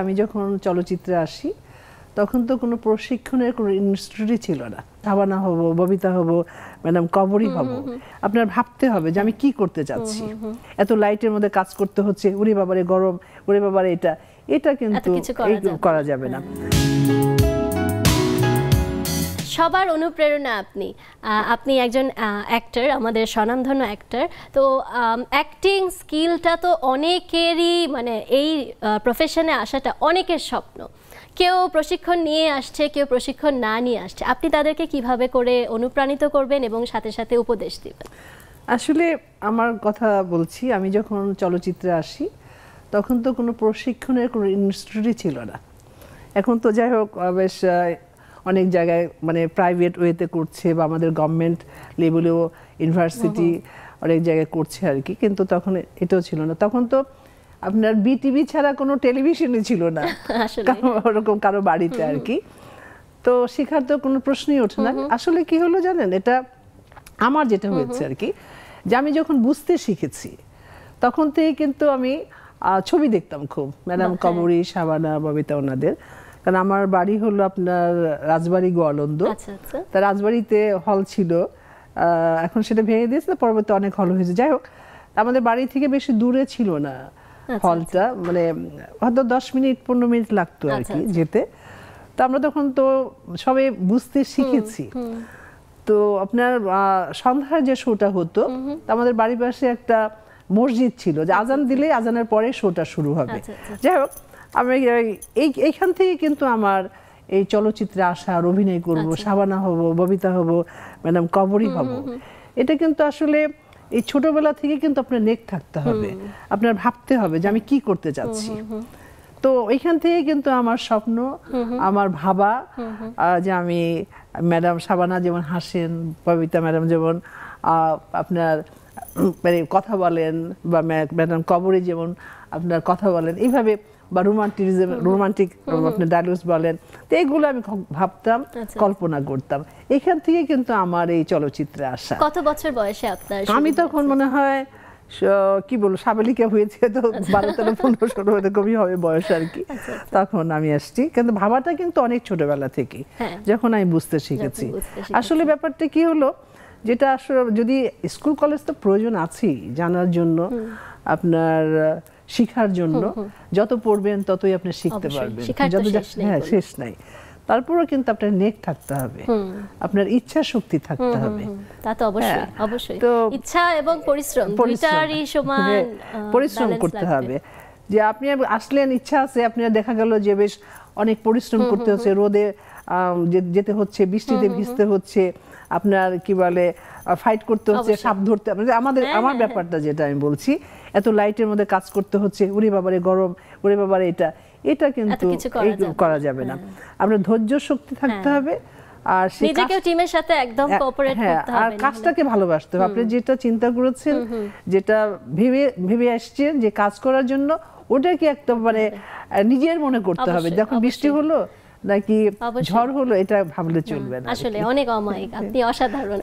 আমি যখন চলচ্চিত্রে আসি তখন তো কোনো প্রশিক্ষণের কোনো ইনস্টিটিউটই ছিল না। শাবানা হব, ববিতা হব, ম্যাডাম কবরী হব, আপনার ভাবতে হবে যে আমি কি করতে চাচ্ছি। এত লাইটের মধ্যে কাজ করতে হচ্ছে, ওরে বাবারে গরম, ওরে বাবারে এটা কিন্তু করা যাবে না। সবার অনুপ্রেরণা আপনি আপনি একজন অ্যাক্টর, আমাদের স্বনামধন্য অ্যাক্টর। তো অ্যাক্টিং স্কিলটা তো অনেকেরই, মানে এই প্রফেশনে আসাটা অনেকের স্বপ্ন। কেউ প্রশিক্ষণ নিয়ে আসছে, কেউ প্রশিক্ষণ না নিয়ে আসছে। আপনি তাদেরকে কিভাবে করে অনুপ্রাণিত করবেন এবং সাথে সাথে উপদেশ দিবেন? আসলে আমার কথা বলছি, আমি যখন চলচ্চিত্রে আসি তখন তো কোনো প্রশিক্ষণের কোনো ইনস্টিটিউটই ছিল না। এখন তো যাই হোক বেশ অনেক জায়গায় মানে প্রাইভেট ওয়েতে করছে, বা আমাদের গভর্নমেন্ট লেভেলেও ইউনিভার্সিটি অনেক জায়গায় করছে আর কি। কিন্তু তখন এটাও ছিল না। তখন তো আপনার বিটিভি ছাড়া কোনো টেলিভিশনই ছিল না ওরকম কারো বাড়িতে আর কি। তো শেখার তো কোনো প্রশ্নই ওঠে না। আসলে কি হলো জানেন, এটা আমার যেটা হয়েছে আর কি, যে আমি যখন বুঝতে শিখেছি তখন থেকে কিন্তু আমি ছবি দেখতাম খুব, ম্যাডাম কবরী, শাবানা, ববিতা ওনাদের। কারণ আমার বাড়ি হলো আপনার রাজবাড়ি, গোয়ালন্দ। তা রাজবাড়িতে হল ছিল, এখন সেটা ভেঙে দিয়েছে, পরবর্তী অনেক হল হয়েছে। যাই হোক, আমাদের বাড়ি থেকে বেশি দূরে ছিল না হলটা, মানে হয়তো 10 মিনিট 15 মিনিট লাগতো আর কি যেতে। তো আমরা তখন তো সবে বুঝতে শিখেছি। তো আপনার সন্ধ্যার যে শোটা হতো, আমাদের বাড়ির পাশে একটা মসজিদ ছিল, যে আজান দিলে আজানের পরে শোটা শুরু হবে। যাই হোক, আমি এইখান থেকে কিন্তু আমার এই চলচ্চিত্রে আসা, আর অভিনয় করব, শাবানা হব, ববিতা হব, ম্যাডাম কবরী হব, এটা কিন্তু আসলে এই ছোটবেলা থেকে কিন্তু আপনার নেক থাকতে হবে, আপনার ভাবতে হবে যে আমি কি করতে চাচ্ছি। তো এইখান থেকে কিন্তু আমার স্বপ্ন, আমার ভাবা, যে আমি ম্যাডাম শাবানা যেমন হাসেন, ববিতা ম্যাডাম যেমন আপনার মানে কথা বলেন, বা ম্যাডাম কবরী যেমন আপনার কথা বলেন, এইভাবে, বা রোমান্টিক আপনার ডায়লগস বলেন, তো এইগুলো আমি ভাবতাম, কল্পনা করতাম। এখান থেকে কিন্তু আমার এই চলচ্চিত্রে আসা। কত বছর বয়সে আপনার? আমি তখন মনে হয় কি বলবো, সাবেলিকা হয়েছে তো 12, 13, 15, 16 এরকমই হবে বয়স আর কি। তখন আমি আসছি, কিন্তু ভাবাটা কিন্তু অনেক ছোটবেলা থেকে, যখন আমি বুঝতে শিখেছি। আসলে ব্যাপারটা কি হলো, যেটা আসলে যদি স্কুল কলেজ তো প্রয়োজন আছেই জানার জন্য, আপনার শিখার জন্য, যত পড়বেন ততই আপনি শিখতে পারবেন, হ্যাঁ শেষ নাই। তারপরেও কিন্তু আপনার নেক থাকতে হবে, আপনার ইচ্ছা শক্তি থাকতে হবে। তা তো অবশ্যই, অবশ্যই। তো ইচ্ছা এবং পরিশ্রম দুইটারই সমান পরিশ্রম করতে হবে। যে আপনি আসলেন, ইচ্ছা আছে, আপনার দেখা গেল যে বেশ অনেক পরিশ্রম করতে হচ্ছে, রোদে যেতে হচ্ছে, বৃষ্টিতে ভিজতে হচ্ছে, আপনার কি বলে ফাইট করতে হচ্ছে, সাপ ধরতে। আমার ব্যাপারটা যেটা আমি বলছি, এত লাইটের মধ্যে কাজ করতে হচ্ছে, ওরে বাবারে গরম, ওরে বাবারে এটা কিন্তু করা যাবে না। আপনার ধৈর্য শক্তি থাকতে হবে, আর নিজেকে টিমের সাথে একদম কোঅপারেট করতে হবে, আর কাজটাকে ভালোবাসতে হবে। আপনি যেটা চিন্তা করেছেন, যেটা ভেবে আসছেন যে কাজ করার জন্য, ওটাকে একদম মানে নিজের মনে করতে হবে। যখন বৃষ্টি হলো নাকি ঝড় হলো, এটা ভাবলে চলবে না। আসলে অনেক অমায়িক, আপনি অসাধারণ।